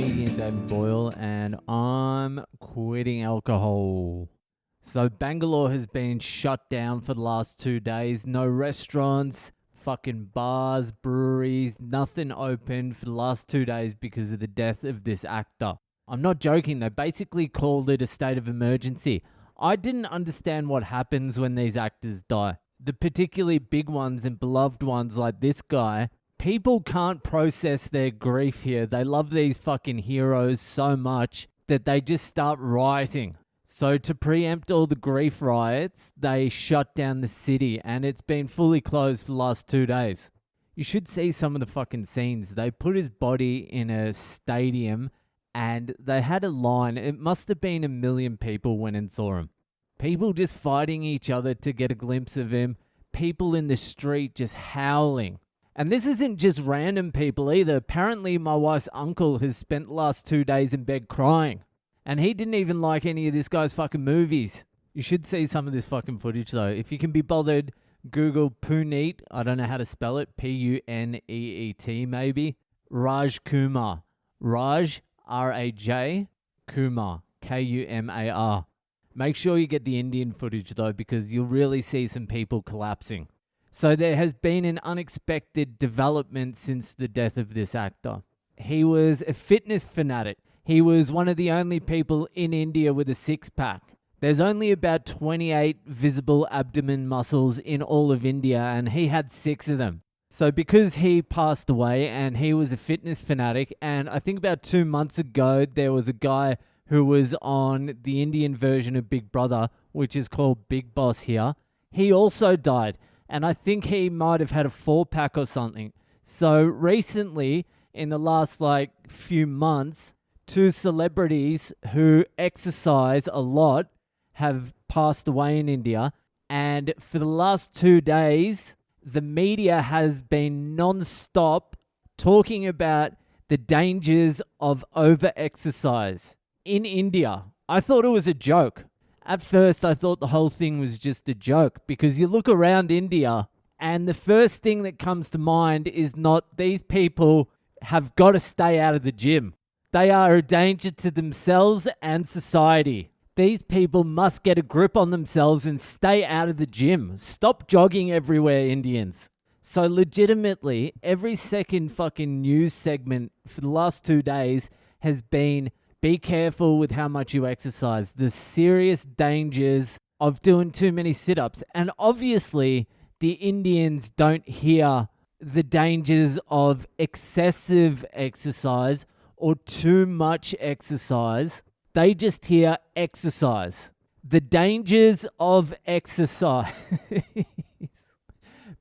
comedian David Boyle, and I'm quitting alcohol. So Bangalore has been shut down for the last 2 days. No restaurants, fucking bars, breweries, nothing open for the last 2 days because of the death of this actor. I'm not joking, they basically called it a state of emergency. I didn't understand what happens when these actors die. The particularly big ones and beloved ones like this guy, people can't process their grief here. They love these fucking heroes so much that they just start rioting. So to preempt all the grief riots, they shut down the city and it's been fully closed for the last 2 days. You should see some of the fucking scenes. They put his body in a stadium and they had a line. It must have been 1 million people went and saw him. People just fighting each other to get a glimpse of him. People in the street just howling. And this isn't just random people either. Apparently my wife's uncle has spent the last 2 days in bed crying. And he didn't even like any of this guy's fucking movies. You should see some of this fucking footage though. If you can be bothered, Google Puneet. I don't know how to spell it. Puneet maybe. Raj Kumar. Raj, R-A-J, Kumar, Kumar. Make sure you get the Indian footage though, because you'll really see some people collapsing. So there has been an unexpected development since the death of this actor. He was a fitness fanatic. He was one of the only people in India with a six-pack. There's only about 28 visible abdomen muscles in all of India, and he had 6 of them. So because he passed away and he was a fitness fanatic, and I think about 2 months ago, there was a guy who was on the Indian version of Big Brother, which is called Big Boss here. He also died, and I think he might have had a 4-pack or something. So recently, in the last few months, 2 celebrities who exercise a lot have passed away in India. And for the last 2 days, the media has been non-stop talking about the dangers of over-exercise in India. I thought it was a joke. At first, I thought the whole thing was just a joke because you look around India and the first thing that comes to mind is not these people have got to stay out of the gym. They are a danger to themselves and society. These people must get a grip on themselves and stay out of the gym. Stop jogging everywhere, Indians. So legitimately, every second fucking news segment for the last 2 days has been, be careful with how much you exercise. The serious dangers of doing too many sit-ups. And obviously, the Indians don't hear the dangers of excessive exercise or too much exercise. They just hear exercise. The dangers of exercise.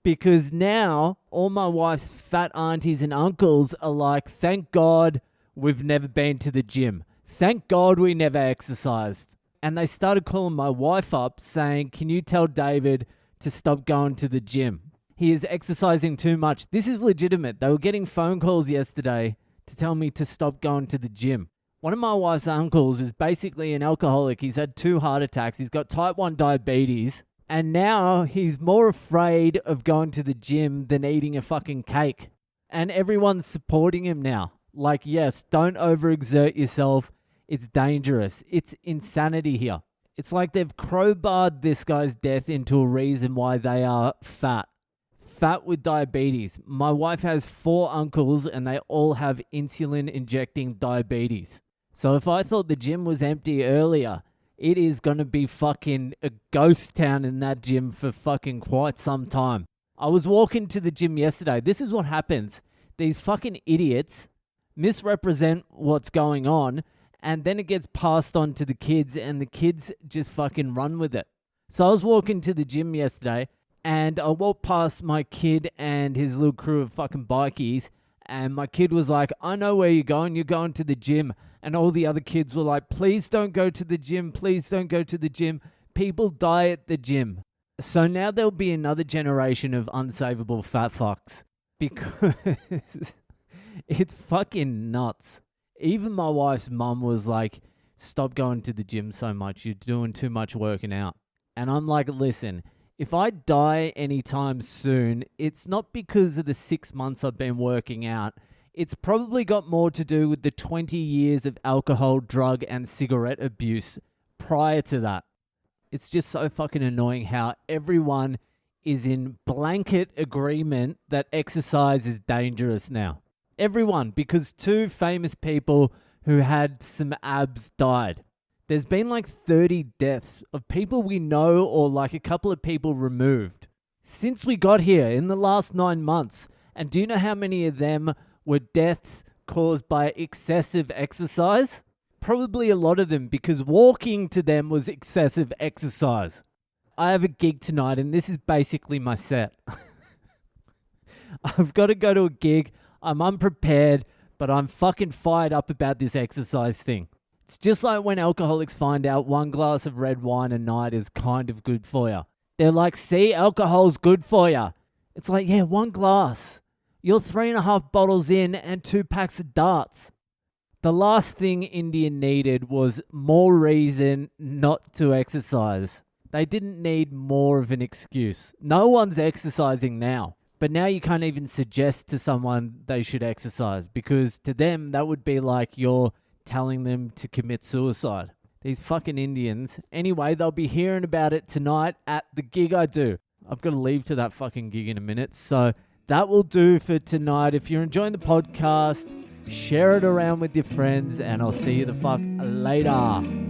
Because now all my wife's fat aunties and uncles are like, thank God we've never been to the gym. Thank God we never exercised. And they started calling my wife up saying, can you tell David to stop going to the gym? He is exercising too much. This is legitimate. They were getting phone calls yesterday to tell me to stop going to the gym. One of my wife's uncles is basically an alcoholic. He's had 2 heart attacks. He's got type 1 diabetes. And now he's more afraid of going to the gym than eating a fucking cake. And everyone's supporting him now. Like, yes, don't overexert yourself. It's dangerous. It's insanity here. It's like they've crowbarred this guy's death into a reason why they are fat. Fat with diabetes. My wife has 4 uncles and they all have insulin injecting diabetes. So if I thought the gym was empty earlier, it is going to be fucking a ghost town in that gym for fucking quite some time. I was walking to the gym yesterday. This is what happens. These fucking idiots misrepresent what's going on and then it gets passed on to the kids and the kids just fucking run with it. So I was walking to the gym yesterday and I walked past my kid and his little crew of fucking bikies. And my kid was like, I know where you're going. You're going to the gym. And all the other kids were like, please don't go to the gym. Please don't go to the gym. People die at the gym. So now there'll be another generation of unsavable fat fucks. Because it's fucking nuts. Even my wife's mum was like, stop going to the gym so much. You're doing too much working out. And I'm like, listen, if I die anytime soon, it's not because of the 6 months I've been working out. it's probably got more to do with the 20 years of alcohol, drug, and cigarette abuse prior to that. It's just so fucking annoying how everyone is in blanket agreement that exercise is dangerous now. Everyone, because 2 famous people who had some abs died. There's been like 30 deaths of people we know or like a couple of people removed since we got here in the last 9 months. And do you know how many of them were deaths caused by excessive exercise? Probably a lot of them, because walking to them was excessive exercise. I have a gig tonight and this is basically my set. I've got to go to a gig. I'm unprepared, but I'm fucking fired up about this exercise thing. It's just like when alcoholics find out 1 glass of red wine a night is kind of good for you. They're like, see, alcohol's good for you. It's like, yeah, 1 glass. You're 3.5 bottles in and 2 packs of darts. The last thing India needed was more reason not to exercise. They didn't need more of an excuse. No one's exercising now. But now you can't even suggest to someone they should exercise, because to them, that would be like you're telling them to commit suicide. These fucking Indians. Anyway, they'll be hearing about it tonight at the gig I do. I've got to leave to that fucking gig in a minute. So that will do for tonight. If you're enjoying the podcast, share it around with your friends, and I'll see you the fuck later.